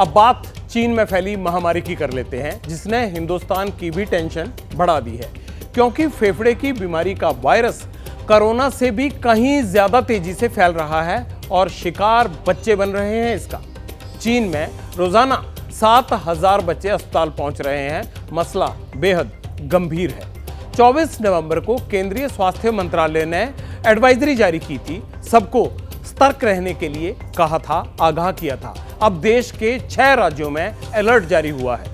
अब बात चीन में फैली महामारी की कर लेते हैं, जिसने हिंदुस्तान की भी टेंशन बढ़ा दी है, क्योंकि फेफड़े की बीमारी का वायरस कोरोना से भी कहीं ज्यादा तेजी से फैल रहा है और शिकार बच्चे बन रहे हैं इसका। चीन में रोजाना 7,000 बच्चे अस्पताल पहुंच रहे हैं। मसला बेहद गंभीर है। 24 नवंबर को केंद्रीय स्वास्थ्य मंत्रालय ने एडवाइजरी जारी की थी, सबको सतर्क रहने के लिए कहा था, आगाह किया था। अब देश के 6 राज्यों में अलर्ट जारी हुआ है।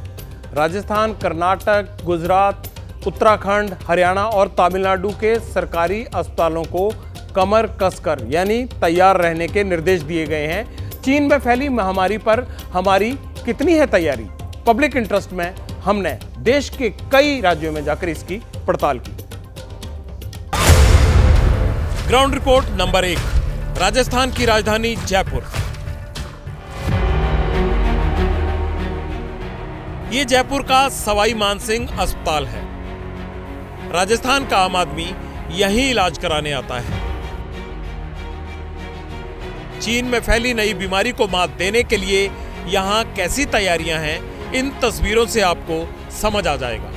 राजस्थान, कर्नाटक, गुजरात, उत्तराखंड, हरियाणा और तमिलनाडु के सरकारी अस्पतालों को कमर कसकर यानी तैयार रहने के निर्देश दिए गए हैं। चीन में फैली महामारी पर हमारी कितनी है तैयारी? पब्लिक इंटरेस्ट में हमने देश के कई राज्यों में जाकर इसकी पड़ताल की। ग्राउंड रिपोर्ट नंबर 1, राजस्थान की राजधानी जयपुर। ये जयपुर का सवाई मानसिंह अस्पताल है। राजस्थान का आम आदमी यहीं इलाज कराने आता है। चीन में फैली नई बीमारी को मात देने के लिए यहां कैसी तैयारियां हैं, इन तस्वीरों से आपको समझ आ जाएगा।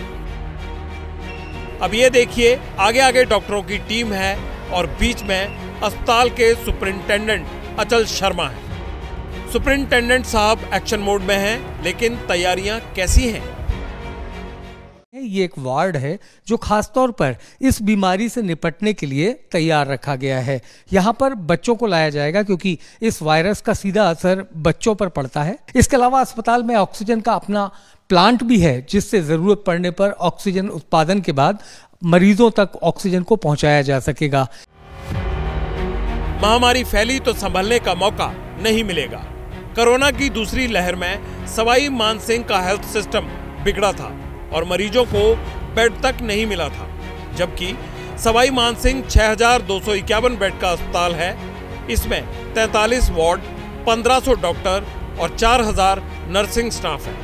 अब ये देखिए, आगे आगे डॉक्टरों की टीम है और बीच में अस्पताल के सुपरिंटेंडेंट अचल शर्मा है। सुपरिंटेंडेंट साहब एक्शन मोड में हैं, लेकिन तैयारियां कैसी हैं? ये एक वार्ड है जो खासतौर पर इस बीमारी से निपटने के लिए तैयार रखा गया है। यहाँ पर बच्चों को लाया जाएगा क्योंकि इस वायरस का सीधा असर बच्चों पर पड़ता है। इसके अलावा अस्पताल में ऑक्सीजन का अपना प्लांट भी है, जिससे जरूरत पड़ने पर ऑक्सीजन उत्पादन के बाद मरीजों तक ऑक्सीजन को पहुंचाया जा सकेगा। महामारी फैली तो संभलने का मौका नहीं मिलेगा। कोरोना की दूसरी लहर में सवाई मानसिंह का हेल्थ सिस्टम बिगड़ा था और मरीजों को बेड तक नहीं मिला था, जबकि सवाई मानसिंह 6,251 बेड का अस्पताल है। इसमें 43 वार्ड, 1,500 डॉक्टर और 4,000 नर्सिंग स्टाफ है।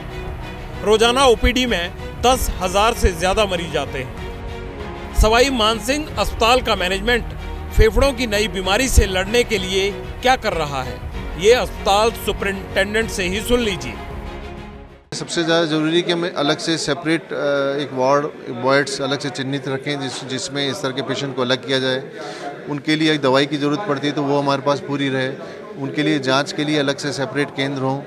रोजाना ओपीडी में 10,000 से ज्यादा मरीज आते हैं। सवाई मानसिंह अस्पताल का मैनेजमेंट फेफड़ों की नई बीमारी से लड़ने के लिए क्या कर रहा है, ये अस्पताल सुपरिंटेंडेंट से ही सुन लीजिए। सबसे ज़्यादा ज़रूरी कि हमें अलग से सेपरेट एक वार्ड्स अलग से चिन्हित रखें, जिसमें इस तरह के पेशेंट को अलग किया जाए। उनके लिए एक दवाई की ज़रूरत पड़ती है तो वो हमारे पास पूरी रहे। उनके लिए जांच के लिए अलग से सेपरेट केंद्र हों।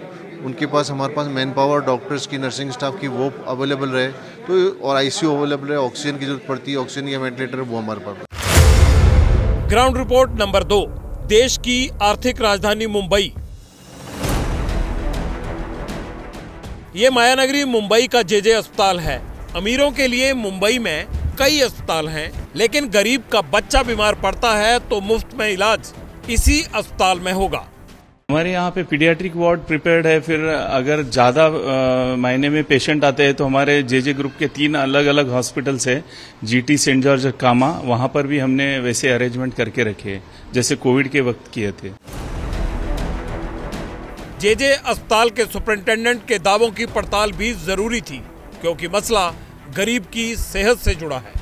उनके पास हमारे पास मैन पावर, डॉक्टर्स की, नर्सिंग स्टाफ की वो अवेलेबल रहे तो, और आईसीयू अवेलेबल रहे। ऑक्सीजन की ज़रूरत पड़ती है, ऑक्सीजन या वेंटिलेटर वो हमारे पास। ग्राउंड रिपोर्ट नंबर 2, देश की आर्थिक राजधानी मुंबई। ये मायानगरी मुंबई का जेजे अस्पताल है। अमीरों के लिए मुंबई में कई अस्पताल हैं, लेकिन गरीब का बच्चा बीमार पड़ता है तो मुफ्त में इलाज इसी अस्पताल में होगा। हमारे यहाँ पे पीडियाट्रिक वार्ड प्रिपेयर्ड है। फिर अगर ज्यादा मायने में पेशेंट आते हैं तो हमारे जेजे ग्रुप के 3 अलग अलग हॉस्पिटल्स है, जीटी, सेंट जॉर्ज और कामा, वहां पर भी हमने वैसे अरेंजमेंट करके रखे जैसे कोविड के वक्त किए थे। जेजे अस्पताल के सुपरिंटेंडेंट के दावों की पड़ताल भी जरूरी थी, क्योंकि मसला गरीब की सेहत से जुड़ा है।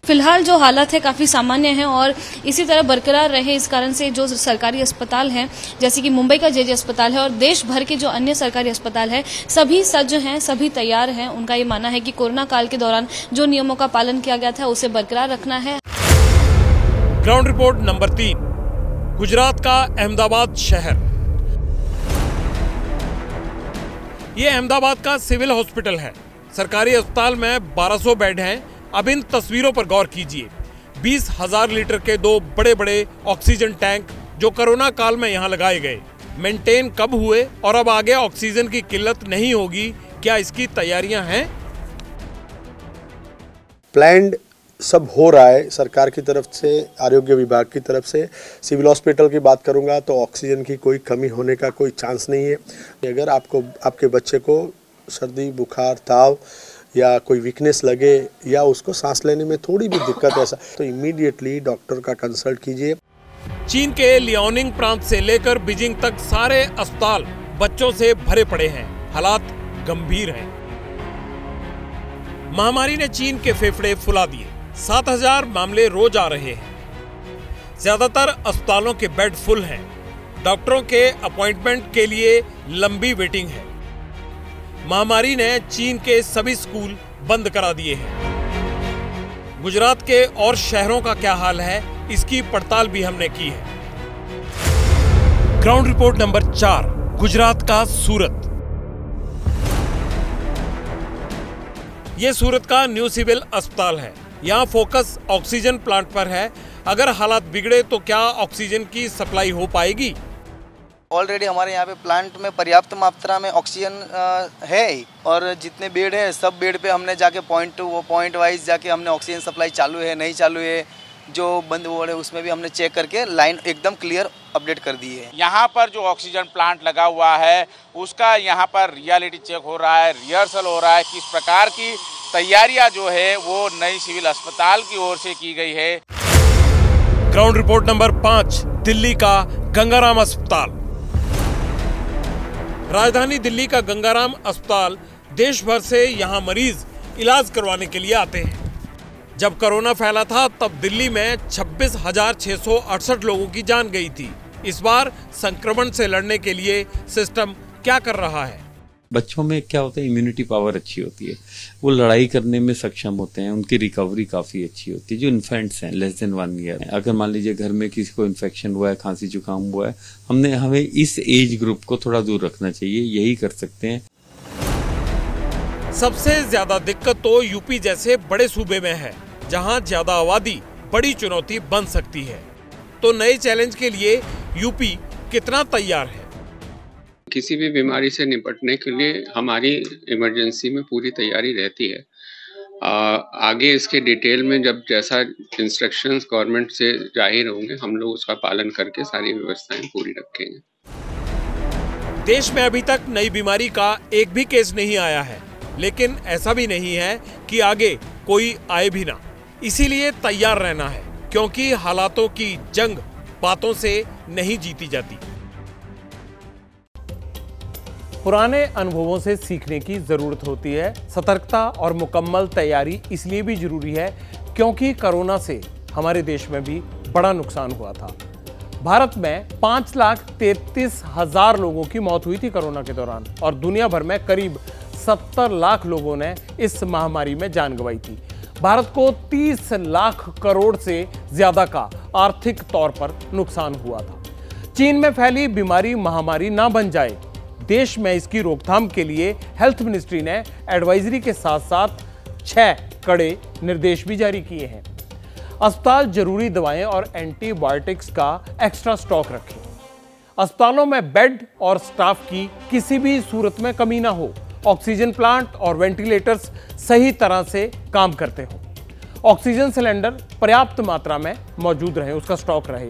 फिलहाल जो हालत है काफ़ी सामान्य है और इसी तरह बरकरार रहे, इस कारण से जो सरकारी अस्पताल हैं, जैसे कि मुंबई का जेजे अस्पताल है और देश भर के जो अन्य सरकारी अस्पताल है, सभी सज्ज हैं, सभी तैयार हैं। उनका ये मानना है कि कोरोना काल के दौरान जो नियमों का पालन किया गया था उसे बरकरार रखना है। ग्राउंड रिपोर्ट नंबर 3, गुजरात का अहमदाबाद शहर। ये अहमदाबाद का सिविल हॉस्पिटल है। सरकारी अस्पताल में 1200 बेड हैं। अब इन तस्वीरों पर गौर कीजिए। 20,000 लीटर के 2 बड़े बड़े ऑक्सीजन टैंक जो कोरोना काल में यहाँ लगाए गए, मेंटेन कब हुए और अब आगे ऑक्सीजन की किल्लत नहीं होगी, क्या इसकी तैयारियां हैं? प्लान्ड सब हो रहा है सरकार की तरफ से, आरोग्य विभाग की तरफ से। सिविल हॉस्पिटल की बात करूंगा तो ऑक्सीजन की कोई कमी होने का कोई चांस नहीं है। अगर आपके बच्चे को सर्दी, बुखार, ताव या कोई वीकनेस लगे या उसको सांस लेने में थोड़ी भी दिक्कत ऐसा, तो इमीडिएटली डॉक्टर का कंसल्ट कीजिए। चीन के लियाओनिंग प्रांत से लेकर बीजिंग तक सारे अस्पताल बच्चों से भरे पड़े हैं। हालात गंभीर हैं। महामारी ने चीन के फेफड़े फुला दिए। 7,000 मामले रोज आ रहे हैं। ज्यादातर अस्पतालों के बेड फुल हैं। डॉक्टरों के अपॉइंटमेंट के लिए लंबी वेटिंग है। महामारी ने चीन के सभी स्कूल बंद करा दिए हैं। गुजरात के और शहरों का क्या हाल है, इसकी पड़ताल भी हमने की है। ग्राउंड रिपोर्ट नंबर 4, गुजरात का सूरत। ये सूरत का न्यू सिविल अस्पताल है। यहाँ फोकस ऑक्सीजन प्लांट पर है। अगर हालात बिगड़े तो क्या ऑक्सीजन की सप्लाई हो पाएगी? ऑलरेडी हमारे यहाँ पे प्लांट में पर्याप्त मात्रा में ऑक्सीजन है ही, और जितने बेड हैं सब बेड पे हमने जाके पॉइंट वाइज जाके हमने ऑक्सीजन सप्लाई चालू है नहीं चालू है, जो बंद वार्ड है उसमें भी हमने चेक करके लाइन एकदम क्लियर अपडेट कर दी है। यहाँ पर जो ऑक्सीजन प्लांट लगा हुआ है उसका यहाँ पर रियलिटी चेक हो रहा है, रिहर्सल हो रहा है, किस प्रकार की तैयारियां जो है वो नई सिविल अस्पताल की ओर से की गई है। ग्राउंड रिपोर्ट नंबर 5, दिल्ली का गंगाराम अस्पताल। राजधानी दिल्ली का गंगाराम अस्पताल देश भर से यहाँ मरीज इलाज करवाने के लिए आते हैं। जब कोरोना फैला था तब दिल्ली में 26,668 लोगों की जान गई थी। इस बार संक्रमण से लड़ने के लिए सिस्टम क्या कर रहा है? बच्चों में क्या होता है, इम्यूनिटी पावर अच्छी होती है, वो लड़ाई करने में सक्षम होते हैं, उनकी रिकवरी काफी अच्छी होती है। जो इन्फेंट्स हैं लेस देन 1 ईयर, अगर मान लीजिए घर में किसी को इन्फेक्शन हुआ है, खांसी जुकाम हुआ है, हमें इस एज ग्रुप को थोड़ा दूर रखना चाहिए, यही कर सकते हैं। सबसे ज्यादा दिक्कत तो यूपी जैसे बड़े सूबे में है, जहां ज्यादा आबादी बड़ी चुनौती बन सकती है। तो नए चैलेंज के लिए यूपी कितना तैयार है? किसी भी बीमारी से निपटने के लिए हमारी इमरजेंसी में पूरी तैयारी रहती है। आगे इसके डिटेल में जब जैसा इंस्ट्रक्शंस गवर्नमेंट से जाहिर होंगे, हम लोग उसका पालन करके सारी व्यवस्थाएं पूरी रखेंगे। देश में अभी तक नई बीमारी का एक भी केस नहीं आया है, लेकिन ऐसा भी नहीं है कि आगे कोई आए भी ना। इसीलिए तैयार रहना है, क्योंकि हालातों की जंग बातों से नहीं जीती जाती। पुराने अनुभवों से सीखने की जरूरत होती है। सतर्कता और मुकम्मल तैयारी इसलिए भी जरूरी है क्योंकि कोरोना से हमारे देश में भी बड़ा नुकसान हुआ था। भारत में 5,33,000 लोगों की मौत हुई थी कोरोना के दौरान, और दुनिया भर में करीब 70 लाख लोगों ने इस महामारी में जान गंवाई थी। भारत को 30 लाख करोड़ से ज्यादा का आर्थिक तौर पर नुकसान हुआ था। चीन में फैली बीमारी महामारी ना बन जाए, देश में इसकी रोकथाम के लिए हेल्थ मिनिस्ट्री ने एडवाइजरी के साथ साथ 6 कड़े निर्देश भी जारी किए हैं। अस्पताल जरूरी दवाएं और एंटीबायोटिक्स का एक्स्ट्रा स्टॉक रखें। अस्पतालों में बेड और स्टाफ की किसी भी सूरत में कमी ना हो। ऑक्सीजन प्लांट और वेंटिलेटर्स सही तरह से काम करते हो। ऑक्सीजन सिलेंडर पर्याप्त मात्रा में मौजूद रहे, उसका स्टॉक रहे।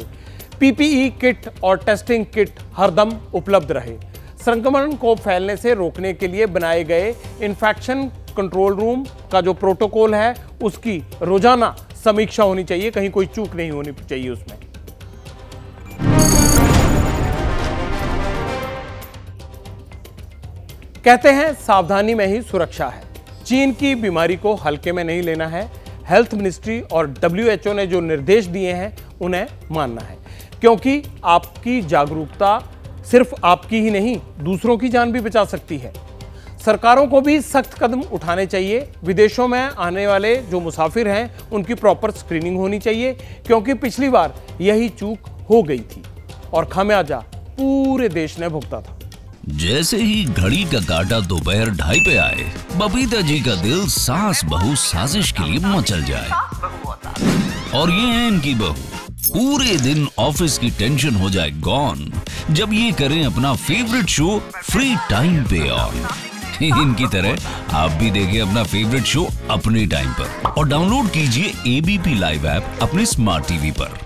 पीपीई किट और टेस्टिंग किट हरदम उपलब्ध रहे। संक्रमण को फैलने से रोकने के लिए बनाए गए इन्फेक्शन कंट्रोल रूम का जो प्रोटोकॉल है उसकी रोजाना समीक्षा होनी चाहिए, कहीं कोई चूक नहीं होनी चाहिए उसमें। कहते हैं सावधानी में ही सुरक्षा है। चीन की बीमारी को हल्के में नहीं लेना है। हेल्थ मिनिस्ट्री और WHO ने जो निर्देश दिए हैं उन्हें मानना है, क्योंकि आपकी जागरूकता सिर्फ आपकी ही नहीं, दूसरों की जान भी बचा सकती है। सरकारों को भी सख्त कदम उठाने चाहिए। विदेशों में आने वाले जो मुसाफिर हैं उनकी प्रॉपर स्क्रीनिंग होनी चाहिए, क्योंकि पिछली बार यही चूक हो गई थी और खामियाजा पूरे देश ने भुगता था। जैसे ही घड़ी का काटा दोपहर 2:30 पे आए, बबीता जी का दिल सास बहू साजिश के लिए मचल जाए। और ये है इनकी बहू, पूरे दिन ऑफिस की टेंशन हो जाए गॉन जब ये करें अपना फेवरेट शो फ्री टाइम पे ऑन। इनकी तरह आप भी देखिए अपना फेवरेट शो अपने टाइम पर और डाउनलोड कीजिए ABP लाइव ऐप अपने स्मार्ट टीवी पर।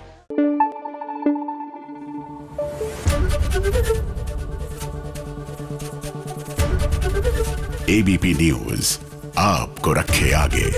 ABP न्यूज आपको रखे आगे।